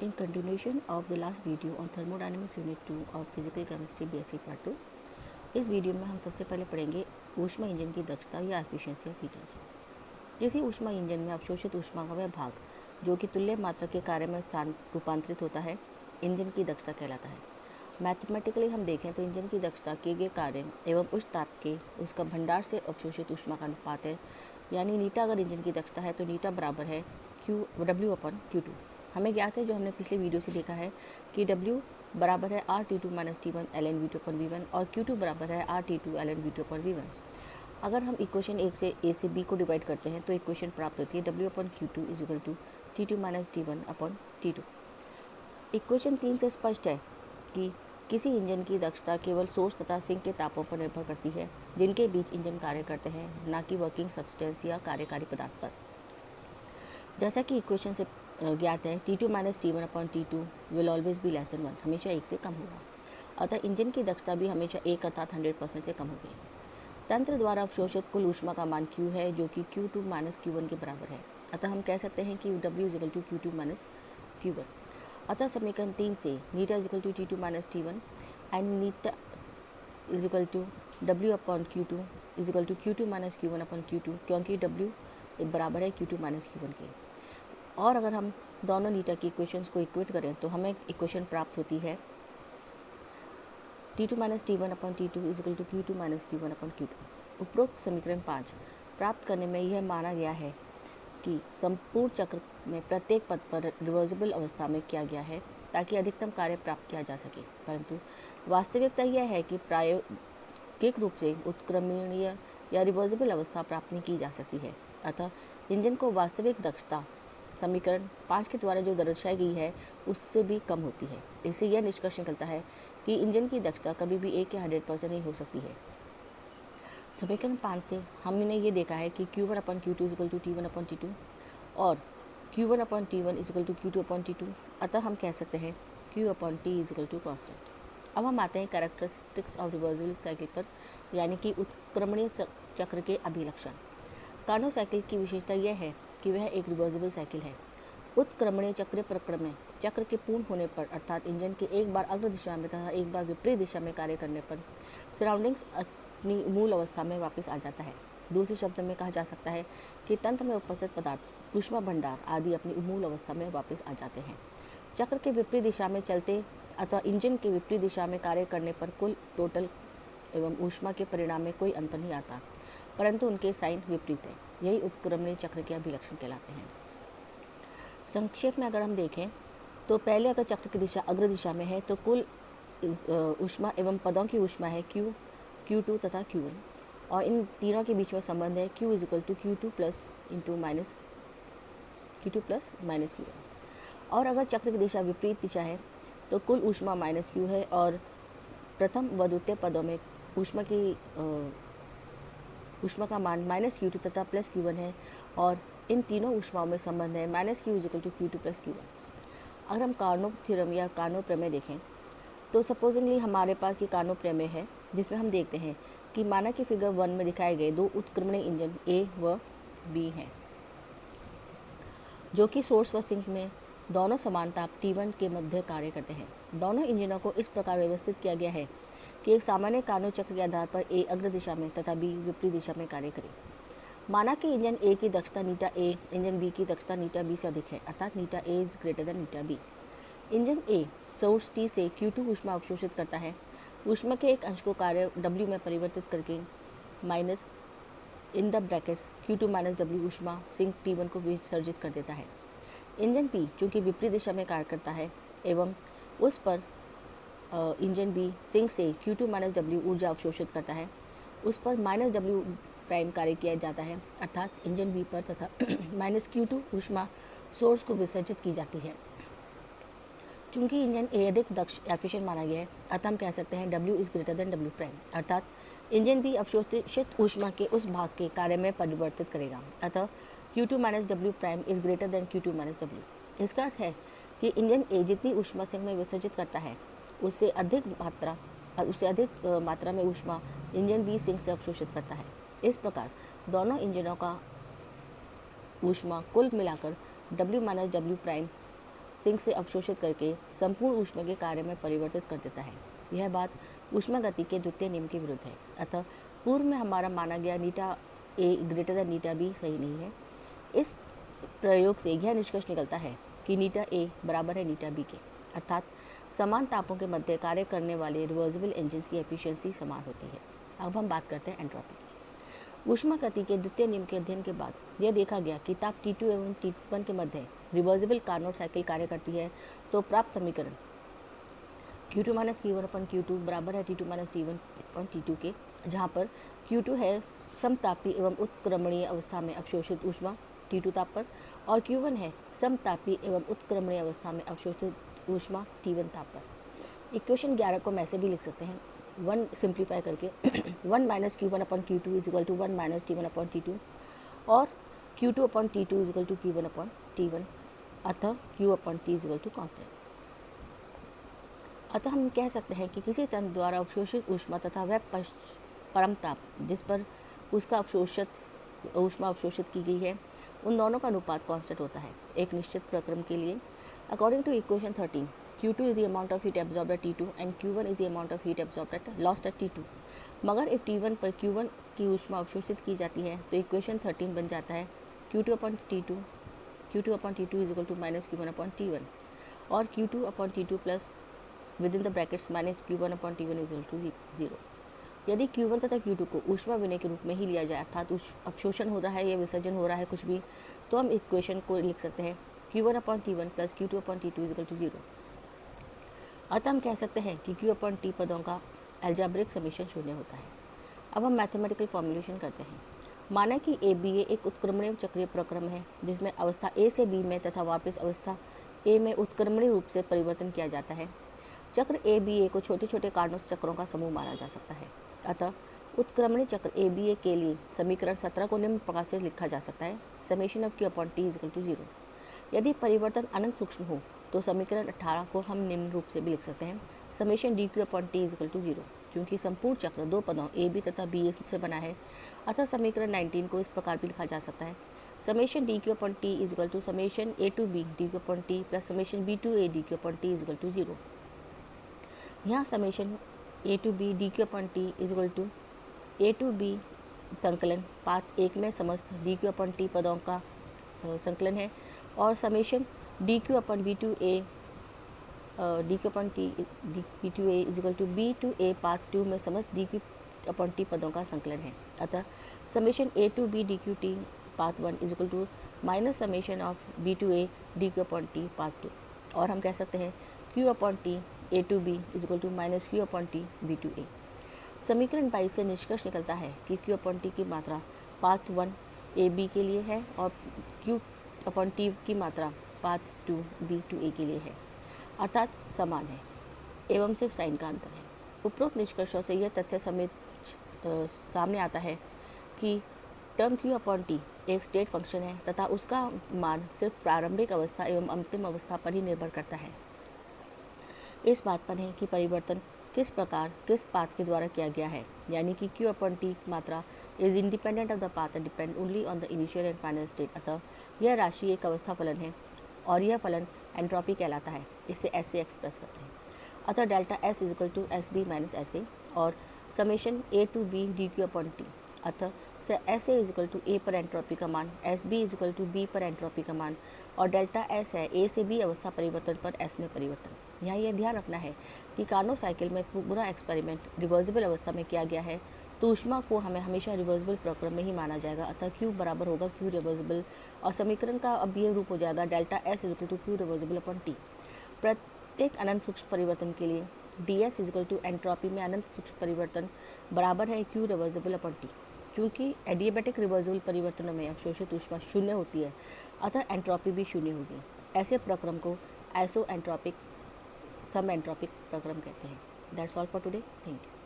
In continuation of the last video on thermodynamics unit 2 of physical chemistry BSc part 2, इस video में हम सबसे पहले पढ़ेंगे ऊष्मा इंजन की दक्षता या एफिशिएंसी ऑफ इंजन। किसी ऊष्मा इंजन में अवशोषित ऊष्मा का वह भाग जो कि तुल्य मात्रा के कार्य में स्थान रूपांतरित होता है इंजन की दक्षता कहलाता है। मैथमेटिकली हम देखें तो इंजन की दक्षता किए गए कार्य एवं उस ताप के उसका भंडार से अवशोषित ऊष्मा का अनुपात है, यानी नीटा अगर इंजन की दक्षता है तो नीटा बराबर है W/Q2। हमें ज्ञात है, जो हमने पिछले वीडियो से देखा है, कि W बराबर है RT2 - T1 ln V2/V1 और Q2 बराबर है RT2 ln V2/V1। अगर हम इक्वेशन 1 से A से B को डिवाइड करते हैं तो इक्वेशन प्राप्त होती है W/Q2 = T2 - T1/T2। इक्वेशन 3 से स्पष्ट है कि किसी इंजन की दक्षता केवल सोर्स तथा सिंक के तापों पर निर्भर करती है जिनके बीच इंजन कार्य करते हैं, न कि वर्किंग सब्सटेंस या कार्यकारी पदार्थ पर। जैसा कि इक्वेशन से ज्ञात है, T2 - T1/T2 will always be less than 1, हमेशा 1 से कम होगा। अतः इंजन की दक्षता भी हमेशा 1 अर्थात 100% से कम होगी। तंत्र द्वारा अवशोषित कुल ऊष्मा का मान Q है, जो कि Q2 - Q1 के बराबर है। अतः हम कह सकते हैं कि W = Q2 - Q1। अतः समीकरण 3 से नीटा = T2 - T1 and Neeta = W/Q2 = Q2 - Q1/Q2, क्योंकि W बराबर है Q2 - Q1 के। और अगर हम दोनों नीटा की इक्वेशंस को इक्वेट करें तो हमें इक्वेशन प्राप्त होती है T2 - T1/T2 = Q2 - Q1/Q2। उपरोक्त समीकरण 5 प्राप्त करने में यह माना गया है कि संपूर्ण चक्र में प्रत्येक पद पर रिवर्सिबल अवस्था में किया गया है ताकि अधिकतम कार्य प्राप्त किया जा सके, परंतु वास्तविकता यह है कि प्रायोगिक रूप से उत्क्रमणीय या रिवर्सिबल अवस्था प्राप्त नहीं की जा सकती है। अतः इंजन को वास्तविक दक्षता समीकरण 5 के द्वारा जो दर्शाई गई है उससे भी कम होती है। इससे यह निष्कर्ष निकलता है कि इंजन की दक्षता कभी भी 1 या 100% नहीं हो सकती है। समीकरण 5 से हमने ये देखा है कि Q1/Q2 = T1/T2 और Q1/T1 = Q2/T2। अतः हम कह सकते हैं Q/T = कांस्टेंट। अब हम आते हैं कैरेक्टरिस्टिक्स ऑफ रिवर्सिबल साइकिल पर, यानी कि उत्क्रमणीय चक्र के अभिलक्षण। कार्नोट साइकिल की विशेषता यह है कि वह एक रिवर्सिबल साइकिल है। उत्क्रमणीय चक्र प्रकरण में चक्र के पूर्ण होने पर, अर्थात इंजन के एक बार अग्र दिशा में तथा एक बार विपरीत दिशा में कार्य करने पर सराउंडिंग्स अपनी मूल अवस्था में वापस आ जाता है। दूसरे शब्दों में कहा जा सकता है कि तंत्र में उपस्थित पदार्थ, ऊष्मा भंडार आदि अपनी मूल अवस्था में वापस आ जाते हैं। चक्र के विपरीत दिशा में चलते अथवा इंजन के विपरीत दिशा में कार्य करने पर कुल टोटल एवं ऊष्मा के परिणाम में कोई अंतर नहीं आता, परंतु उनके साइन विपरीत है। यही उत्क्रमणीय चक्र के अभिलक्षण कहलाते हैं। संक्षेप में अगर हम देखें तो पहले अगर चक्र की दिशा अग्र दिशा में है तो कुल ऊष्मा एवं पदों की ऊष्मा है Q, Q2 तथा Q1, और इन तीनों के बीच में संबंध है Q = Q2 प्लस Q1। और अगर चक्र की दिशा विपरीत दिशा है तो कुल ऊष्मा -Q है और प्रथम व द्वितीय पदों में ऊष्मा का मान -Q2 तथा +Q1 है, और इन तीनों ऊष्माओं में संबंध है -Q = Q2 + Q1। अगर हम कार्नोट थ्योरम या कार्नोट प्रमेय देखें तो सपोजिंगली हमारे पास ये कार्नोट प्रमेय है, जिसमें हम देखते हैं कि माना कि फिगर 1 में दिखाए गए दो उत्क्रमणीय इंजन A व B हैं, जो कि सोर्स व सिंक में दोनों समान ताप T1 के मध्य कार्य करते हैं। दोनों इंजनों को इस प्रकार व्यवस्थित किया गया है कि एक सामान्य कार्नोट चक्र के आधार पर A अग्र दिशा में तथा B विपरीत दिशा में कार्य करे। माना कि इंजन A की दक्षता नीटा A इंजन B की दक्षता नीटा B से अधिक है, अर्थात नीटा A > Neeta B। Engine A source T से Q2 ऊष्मा अवशोषित करता है। ऊष्मा के एक अंश को कार्य W में परिवर्तित करके minus in the brackets Q2 - W ऊष्मा सिंक T1 को विसर्जित कर देता है। इंजन P चूँकि विपरीत दिशा में कार्य करता है एवं उस पर इंजन B सिंक से Q2 - W ऊर्जा अवशोषित करता है, उस पर -W प्राइम कार्य किया जाता है, अर्थात इंजन B पर तथा -Q2 ऊष्मा सोर्स को विसर्जित की जाती है। चूँकि इंजन A अधिक दक्ष एफिशिएंट माना गया है, अतः हम कह सकते हैं W > W प्राइम, अर्थात इंजन B अवशोषित ऊष्मा के उस भाग के कार्य में परिवर्तित करेगा। अतः Q2 - W prime > Q2 - W। इसका अर्थ है कि इंजन A जितनी ऊष्मा सिंक में विसर्जित करता है उससे अधिक मात्रा में ऊष्मा इंजन B सिंक से अवशोषित करता है। इस प्रकार दोनों इंजनों का ऊष्मा कुल मिलाकर W - W प्राइम सिंक से अवशोषित करके संपूर्ण ऊष्मा के कार्य में परिवर्तित कर देता है। यह बात ऊष्मागति के द्वितीय नियम के विरुद्ध है। अतः पूर्व में हमारा माना गया नीटा ए ग्रेटर देन नीटा बी सही नहीं है। इस प्रयोग से यह निष्कर्ष निकलता है कि नीटा ए बराबर है नीटा बी के, अर्थात समान तापों के मध्य कार्य करने वाले रिवर्सिबल इंजन की एफिशिएंसी समान होती है। अब हम बात करते हैं एंट्रोपी की। ऊष्मागति के द्वितीय नियम के अध्ययन के बाद यह देखा गया कि ताप T2 एवं T1 के मध्य रिवर्सिबल कार्नोट साइकिल कार्य करती है, तो प्राप्त समीकरण Q2 minus Q1 upon Q2 बराबर है T2 minus T1 upon T2 के, जहाँ पर Q2 है समतापी एवं उत्क्रमणीय अवस्था में अवशोषित ऊष्मा T2 ताप पर, और Q1 है समतापी एवं उत्क्रमणीय अवस्था में अवशोषित ऊष्मा T1 ताप पर। इक्वेशन 11 को मैं ऐसे भी लिख सकते हैं, 1 सिंप्लीफाई करके 1 minus Q1 upon Q2 is equal to 1 minus T1 upon T2 और Q2 upon T2 is equal to Q1 upon T1, अतः Q upon T is equal to constant. अतः हम कह सकते हैं कि किसी तंत्र द्वारा अवशोषित ऊष्मा तथा वह परम ताप जिस पर उसका ऊष्मा अवशोषित की गई है, उन दोनों का अनुपात कांस्टेंट होता है एक निश्चित प्रक्रम के लिए। According to equation 13, Q2 is the amount of heat absorbed at T2 and Q1 is the amount of heat absorbed at lost at T2। मगर if T1 पर Q1 की ऊष्मा अवशोषित की जाती है तो इक्वेशन 13 बन जाता है Q2 upon T2 is equal to minus Q1 upon T1 और Q2 upon T2 plus within the brackets minus Q1 upon T1 is equal to 0। यदि Q1 तथा Q2 को ऊष्मा विनय के रूप में ही लिया जाए, अर्थात अवशोषण हो रहा है या विसर्जन हो रहा है कुछ भी, तो हम इक्वेशन को लिख सकते हैं Q1 upon T1 plus Q2 upon T2 is equal to 0। अतः हम कह सकते हैं कि Q अपॉन T पदों का एल्जेब्रिक समीशन शून्य होता है। अब हम मैथमेटिकल फॉर्मुलेशन करते हैं। माना कि ABA एक उत्क्रमणीय चक्रीय प्रक्रम है जिसमें अवस्था A से B में तथा वापस अवस्था A में उत्क्रमणीय रूप से परिवर्तन किया जाता है। चक्र ABA को छोटे छोटे कार्नोट चक्रों का समूह माना जा सकता है। अतः उत्क्रमणीय चक्र ABA के लिए समीकरण 17 को निम्न प्रकार से लिखा जा सकता है, summation of Q upon T is equal to 0। यदि परिवर्तन अनंत सूक्ष्म हो तो समीकरण 18 को हम निम्न रूप से भी लिख सकते हैं, summation DQ upon T is equal to 0। क्योंकि संपूर्ण चक्र दो पदों AB तथा BA से बना है, अतः समीकरण 19 को इस प्रकार भी लिखा जा सकता है, summation DQ upon T is equal to summation A to B DQ upon T plus summation B to A DQ upon T is equal to 0। यहाँ summation A to B DQ upon T is equal to A to B संकलन path 1 में समस्त DQ upon T पदों का संकलन है, और summation DQ upon B to A DQ upon T B to A is equal to B to A path 2 में समस्त DQ अपॉन T पदों का संकलन है। अतः summation A to B DQ T path 1 is equal to minus summation of B to A DQ upon T path 2, और हम कह सकते हैं Q upon T A to B is equal to minus Q upon T B to A। समीकरण 22 से निष्कर्ष निकलता है कि Q अपॉन T की मात्रा पाथ 1 AB के लिए है और Q अपॉन T की मात्रा पाथ 2 B टू A के लिए है, अर्थात समान है एवं सिर्फ साइन का अंतर है। उपरोक्त निष्कर्षों से यह तथ्य समेत सामने आता है कि टर्म Q अपॉन T एक स्टेट फंक्शन है तथा उसका मान सिर्फ प्रारंभिक अवस्था एवं अंतिम अवस्था पर ही निर्भर करता है। इस बात पर है कि परिवर्तन किस प्रकार किस पाथ के द्वारा किया गया है, यानी कि Q अपॉन T मात्रा is independent of the path and depend only on the initial and final state. अतः यह राशि एक अवस्था फलन है और यह फलन एंट्रोपी कहलाता है। इसे ऐसे एक्सप्रेस करते हैं, अतः delta S is equal to SB minus SA और summation A to B DQ upon T। अतः SA is equal to A पर एंट्रोपी का मान, SB is equal to B पर एंट्रोपी का मान, और डेल्टा S है A से B अवस्था परिवर्तन पर S में परिवर्तन। यहाँ यह ध्यान रखना है कि कार्नोट साइकिल में पूरा एक्सपेरिमेंट रिवर्सिबल अवस्था में किया गया है, तो ऊष्मा को हमें हमेशा रिवर्सिबल प्रक्रम में ही माना जाएगा। अतः Q बराबर होगा Q रिवर्सिबल, और समीकरण का अब ये रूप हो जाएगा delta S is equal to Q reversible upon T। प्रत्येक अनंत सूक्ष्म परिवर्तन के लिए DS is equal to entropy में अनंत सूक्ष्म परिवर्तन बराबर है Q रिवर्सिबल अपॉन T। क्योंकि एडियाबैटिक रिवर्सिबल परिवर्तनों में अवशोषित ऊष्मा शून्य होती है, अतः एंट्रोपी भी शून्य होगी। ऐसे प्रक्रम को आइसो एंट्रोपिक सम एंट्रोपिक प्रक्रम कहते हैं। That's all for today, thank you.